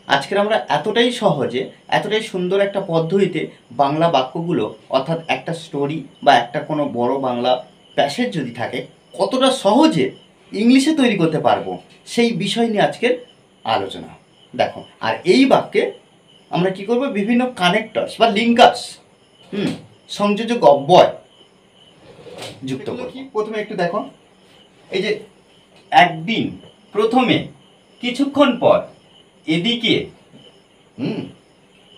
আজকের আমরা এতটাই সহজে, এতটাই সুন্দর একটা পদ্ধতিতে বাংলা বাক্যগুলো, অর্থাৎ একটা স্টোরি বা একটা কোনো বড় বাংলা প্যাসেজ যদি থাকে, কতটা সহজে ইংলিশে তৈরি করতে পারবো সেই বিষয় নিয়ে আজকের আলোচনা। দেখো, আর এই বাক্যে আমরা কি করব, বিভিন্ন কানেক্টরস বা লিঙ্কার্স, সংযোজক অব্যয় যুক্ত করব। প্রথমে একটু দেখো, এই যে একদিন, প্রথমে, কিছুক্ষণ পর, এদিকে,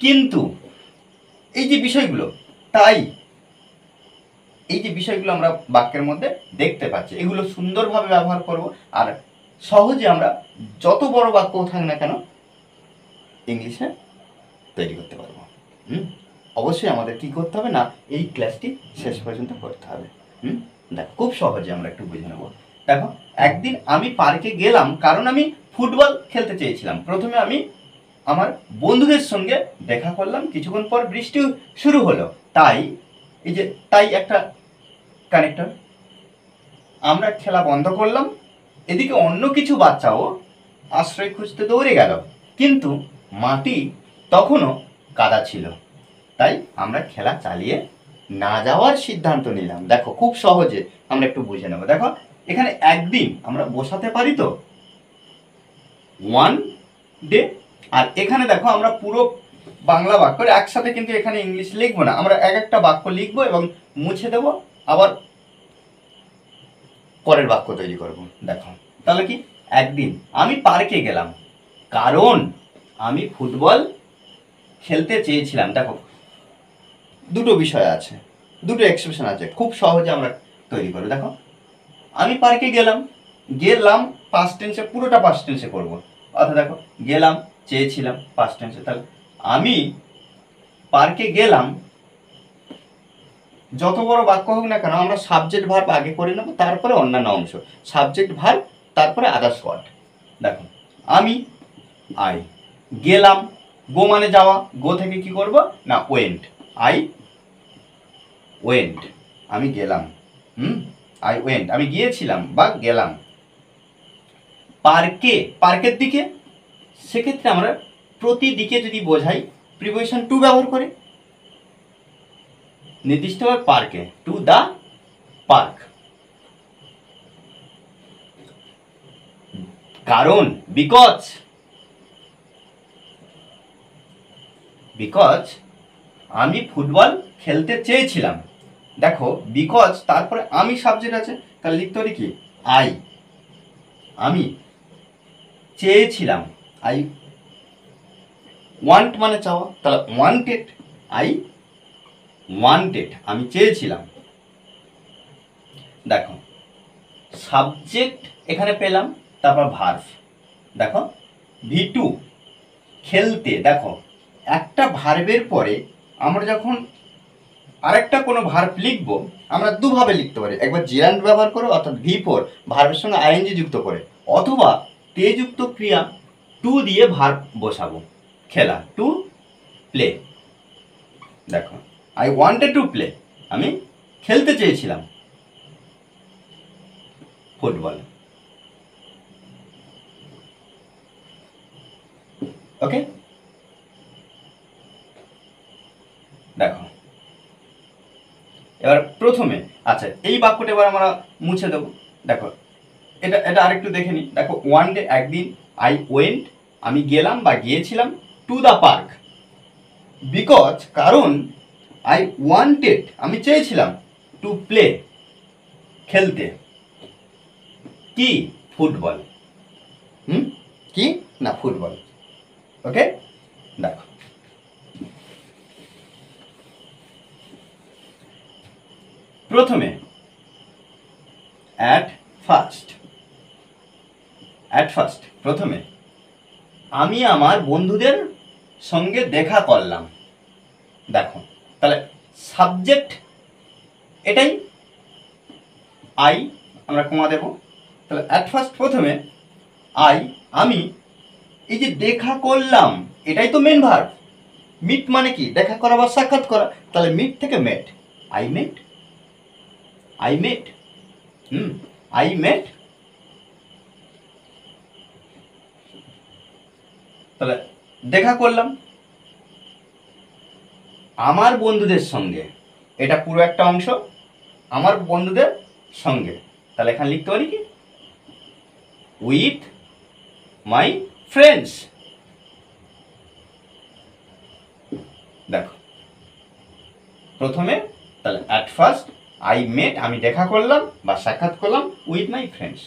কিন্তু, এই যে বিষয়গুলো, তাই, এই যে বিষয়গুলো আমরা বাক্যের মধ্যে দেখতে পাচ্ছি, এগুলো সুন্দরভাবে ব্যবহার করব। আর সহজে আমরা যত বড় বাক্য থাক না কেন ইংলিশে তৈরি করতে পারবো। অবশ্যই আমাদের কি করতে হবে না, এই ক্লাসটি শেষ পর্যন্ত করতে হবে। দেখো, খুব সহজে আমরা একটু বুঝে নেব। দেখো, একদিন আমি পার্কে গেলাম কারণ আমি ফুটবল খেলতে চেয়েছিলাম। প্রথমে আমি আমার বন্ধুদের সঙ্গে দেখা করলাম, কিছুক্ষণ পর বৃষ্টি শুরু হলো, তাই, এই যে তাই একটা কানেক্টর, আমরা খেলা বন্ধ করলাম। এদিকে অন্য কিছু বাচ্চাও আশ্রয় খুঁজতে দৌড়ে গেল, কিন্তু মাটি তখনও কাদা ছিল, তাই আমরা খেলা চালিয়ে না যাওয়ার সিদ্ধান্ত নিলাম। দেখো, খুব সহজে আমরা একটু বুঝে নেব। দেখো, এখানে একদিন আমরা বসাতে পারি তো, ওয়ান ডে। আর এখানে দেখো, আমরা পুরো বাংলা বাক্য একসাথে কিন্তু এখানে ইংলিশ লিখবো না, আমরা এক একটা বাক্য লিখবো এবং মুছে দেব, আবার পরের বাক্য তৈরি করব। দেখো, তাহলে কি, একদিন আমি পার্কে গেলাম কারণ আমি ফুটবল খেলতে চেয়েছিলাম। দেখো, দুটো বিষয় আছে, দুটো এক্সপ্রেশন আছে, খুব সহজে আমরা তৈরি করবো। দেখো, আমি পার্কে গেলাম, গেলাম পাস্ট টেন্সে, পুরোটা পাস্ট টেন্সে করবো। অর্থাৎ দেখো, গেলাম, চেয়েছিলাম, পাস্ট টেন্সে। তাহলে আমি পার্কে গেলাম, যত বড় বাক্য হোক না কেন আমরা সাবজেক্ট ভার্ব আগে করে নেব, তারপরে অন্যান্য অংশ, সাবজেক্ট ভার্ব, তারপরে আদার্স ওয়ার্ড। দেখো, আমি, আই, গেলাম, গো মানে যাওয়া, গো থেকে কি করব না ওয়েন্ট, আই ওয়েন্ট, আমি গেলাম, আই ওয়েন্ট, আমি গিয়েছিলাম বা গেলাম। পার্কে, পার্কের দিকে, সেক্ষেত্রে আমরা প্রতি দিকে যদি বোঝাই প্রিপোজিশন টু ব্যবহার করে, নির্দিষ্টভাবে পার্কে, টু দা পার্ক। কারণ, বিকজ, বিকজ আমি ফুটবল খেলতে চেয়েছিলাম। দেখো, বিকজ তারপরে আমি সাবজেক্ট আছে, তাহলে লিখতে পারি কি, আই, আমি চেয়েছিলাম, আই ওয়ান্ট মানে চাওয়া, তাহলে ওয়ান্টেড, আই ওয়ান্টেড, আমি চেয়েছিলাম। দেখো, সাবজেক্ট এখানে পেলাম, তারপর ভার্ব। দেখো, V2 খেলতে। দেখো, একটা ভার্বের পরে আমরা যখন আরেকটা কোনো ভার্ব লিখবো, আমরা দুভাবে লিখতে পারি, একবার জিরান্ড ব্যবহার করে, অর্থাৎ V4 ভার্বের সঙ্গে আইএনজি যুক্ত করে, অথবা তে যুক্ত ক্রিয়া টু দিয়ে ভার্ব বসাবো। খেলা, টু প্লে। দেখো, আই ওয়ান্টেড টু প্লে, আমি খেলতে চেয়েছিলাম ফুটবল। ওকে, দেখো, এবার প্রথমে, আচ্ছা, এই বাক্যটা এবার আমরা মুছে দেবো। দেখো, এটা এটা আরেকটু দেখে নিই। দেখো, ওয়ান ডে, একদিন, আই ওয়েন্ট, আমি গেলাম বা গিয়েছিলাম, টু দ্য পার্ক, বিকজ কারণ, আই ওয়ান্টেড আমি চেয়েছিলাম, টু প্লে খেলতে, কি, ফুটবল। কি না ফুটবল। ওকে, দেখো, প্রথমে অ্যাট ফার্স্ট, অ্যাট ফার্স্ট প্রথমে আমি আমার বন্ধুদের সঙ্গে দেখা করলাম। দেখো, তাহলে সাবজেক্ট এটাই, আই, আমরা কমা দেব। তাহলে অ্যাট ফার্স্ট প্রথমে আই, আমি, এই যে দেখা করলাম, এটাই তো মেন ভার্ব। মিট মানে কি, দেখা করা বা সাক্ষাৎ করা, তাহলে মিট থেকে met, I met, I met, I met. তাহলে দেখা করলাম আমার বন্ধুদের সঙ্গে, এটা পুরো একটা অংশ আমার বন্ধুদের সঙ্গে, তাহলে এখানে লিখতে পারি কি উইথ মাই ফ্রেন্ডস। দেখো প্রথমে তাহলে অ্যাট ফার্স্ট আই মেট, আমি দেখা করলাম বা সাক্ষাৎ করলাম উইথ মাই ফ্রেন্ডস,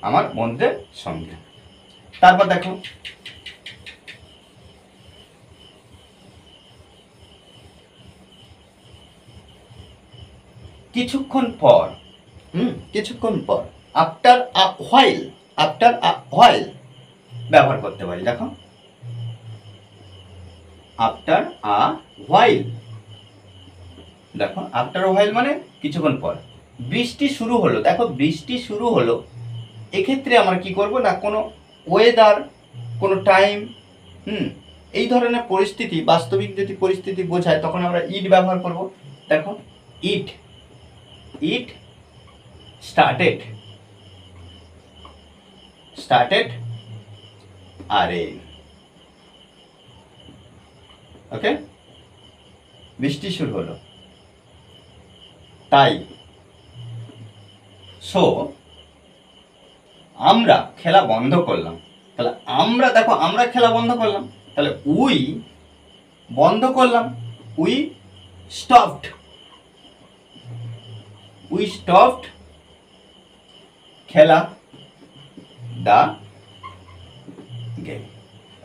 আমার বন্ধুদের সঙ্গে। তারপর দেখো কিছুক্ষণ পর, কিছুক্ষণ পর, after a while, after a while ব্যবহার করতে পারি। দেখো আফটার আ হোয়াইল, দেখো আফটার আ হোয়াইল মানে কিছুক্ষণ পর। বৃষ্টি শুরু হলো, দেখো বৃষ্টি শুরু হলো, এক্ষেত্রে আমরা কি করব না কোনো ওয়েদার, কোনো টাইম, এই ধরনের পরিস্থিতি, বাস্তবিক যদি পরিস্থিতি বোঝায় তখন আমরা ইট ব্যবহার করব। দেখো ইট, ইট স্টার্টেড, স্টার্টেড আর এ, ওকে, বৃষ্টি শুরু হলো তাই, সো আমরা খেলা বন্ধ করলাম। তাহলে আমরা, দেখো আমরা খেলা বন্ধ করলাম, তাহলে উই বন্ধ করলাম, উই স্টপড, উই স্টপড খেলা দা গেম।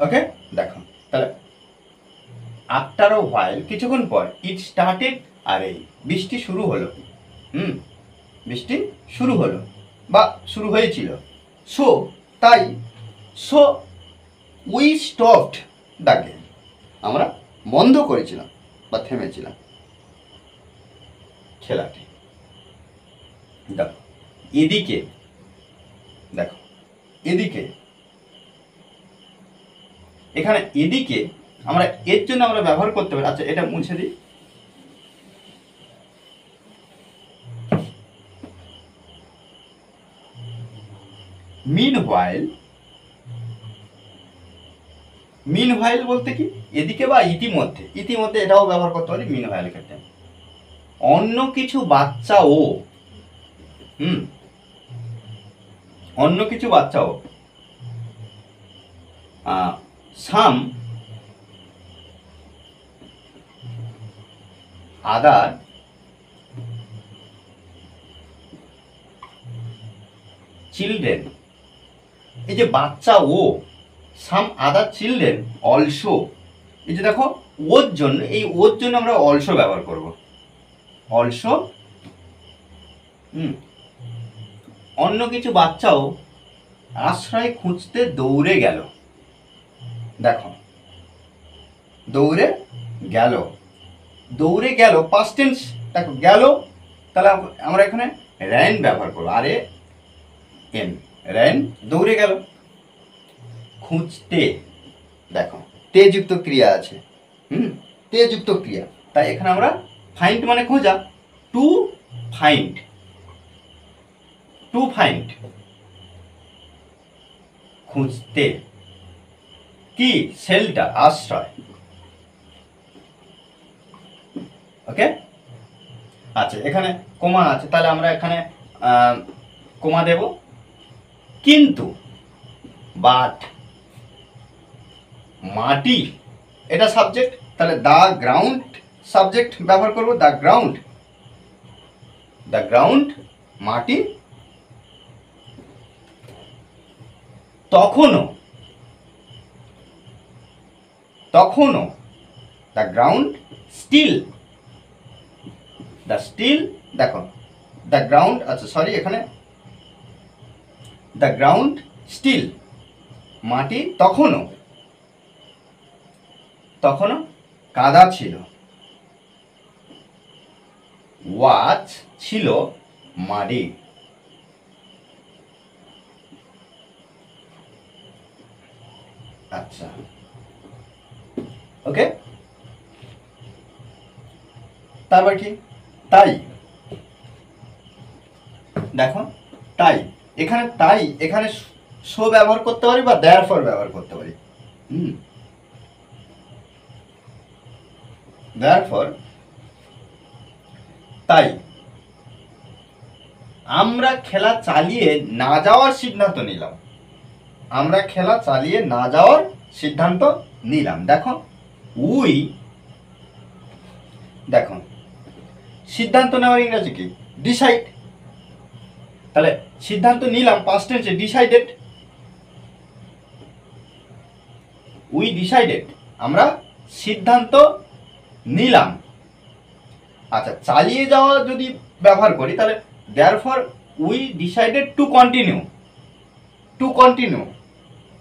ওকে, দেখো তাহলে আফটার আ হোয়াইল কিছুক্ষণ পর, ইট স্টার্টেড আর এই বৃষ্টি শুরু হলো, বৃষ্টি শুরু হলো বা শুরু হয়েছিল, সো তাই, so we stopped the game, আমরা বন্ধ করেছিলাম বা থেমেছিলাম খেলাটি। দেখো এদিকে, দেখো এদিকে, এখানে এদিকে আমরা এর জন্য আমরা ব্যবহার করতে পারি। আচ্ছা এটা মুছে দিই, মিনহোয়াইল, মিনহোয়াইল বলতে কি এদিকে বা ইতিমধ্যে, ইতিমধ্যে এটাও ব্যবহার করতে পারি মিনহোয়াইল ক্ষেত্রে। অন্য কিছু বাচ্চাও, অন্য কিছু বাচ্চাও, সাম আদার চিলড্রেন, এই যে বাচ্চা ও, সাম আদার চিলড্রেন অলসো, এই যে দেখো ওর জন্য, এই ওর জন্য আমরা অলসো ব্যবহার করব, অলসো, অন্য কিছু বাচ্চাও আশ্রয় খুঁজতে দৌড়ে গেল। দেখো দৌড়ে গেল, দৌড়ে গেল পাস্ট টেন্স, দেখো গেল, তাহলে আমরা এখানে র্যান ব্যবহার করবো, আরে এন, র্যান দৌড়ে গেল। খুঁজতে, দেখো তে যুক্ত ক্রিয়া আছে, তে যুক্ত ক্রিয়া, তাই এখানে আমরা ফাইন্ড মানে খোঁজা, টু ফাইন্ড, টু ফাইন্ড, খুঁজতে, কি শেল্টার আশ্রয়। ওকে, আচ্ছা এখানে কোমা আছে, তাহলে আমরা এখানে কোমা দেব, কিন্তু, বাট, মাটি এটা সাবজেক্ট, তাহলে দা গ্রাউন্ড সাবজেক্ট ব্যবহার করব, দা গ্রাউন্ড, দা গ্রাউন্ড মাটি, তখনও, তখনও, the ground still, the still, দেখো দ্য গ্রাউন্ড, আচ্ছা সরি এখানে দ্য গ্রাউন্ড স্টিল, মাটি তখনও, তখনও কাদা ছিল, ওয়াচ ছিল মাটি। আচ্ছা ওকে, তারপর কি তাই, দেখো তাই, এখানে তাই, এখানে সো ব্যবহার করতে পারি বা দেয়ারফর ব্যবহার করতে পারি। দেয়ারফর, তাই আমরা খেলা চালিয়ে না যাওয়ার সিদ্ধান্ত নিলাম। আমরা খেলা চালিয়ে না যাওয়ার সিদ্ধান্ত নিলাম। দেখো উই, দেখো সিদ্ধান্ত নেওয়ার ইংরেজি কি? ডিসাইড। তাহলে সিদ্ধান্ত নিলাম পাস্ট টেন্সে ডিসাইডেড। উই ডিসাইডেড, আমরা সিদ্ধান্ত নিলাম। আচ্ছা, চালিয়ে যাওয়া যদি ব্যবহার করি তাহলে therefore we decided to continue. To continue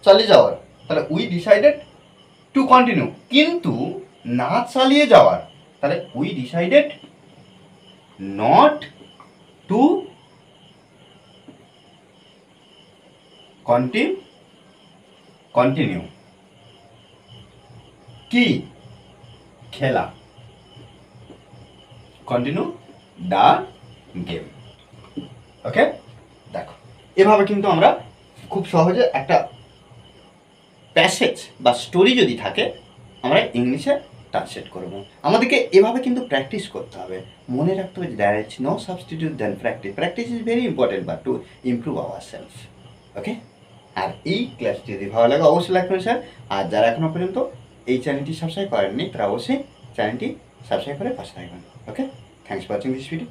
চালিয়ে যাওয়ার, তাহলে উই ডিসাইডেড টু কন্টিনিউ। কিন্তু না চালিয়ে যাওয়ার, তাহলে we decided not to continue. কি? খেলা। Continue the game. ওকে, দেখো এভাবে কিন্তু আমরা খুব সহজে একটা প্যাসেজ বা স্টোরি যদি থাকে আমরা ইংলিশে ট্রান্সলেট করবো। আমাদেরকে এভাবে কিন্তু প্র্যাকটিস করতে হবে। মনে রাখতে হবে যে there is no substitute than practice. Practice is very important but to improve our self. Okay, আর এই ক্লাসটি যদি ভালো লাগে অবশ্যই লাইক করুন স্যার। আর যারা এখনো পর্যন্ত এই চ্যানেলটি সাবস্ক্রাইব করেননি তারা অবশ্যই চ্যানেলটি সাবস্ক্রাইব করে পাশে থাকবেন। Okay, thanks for watching this video.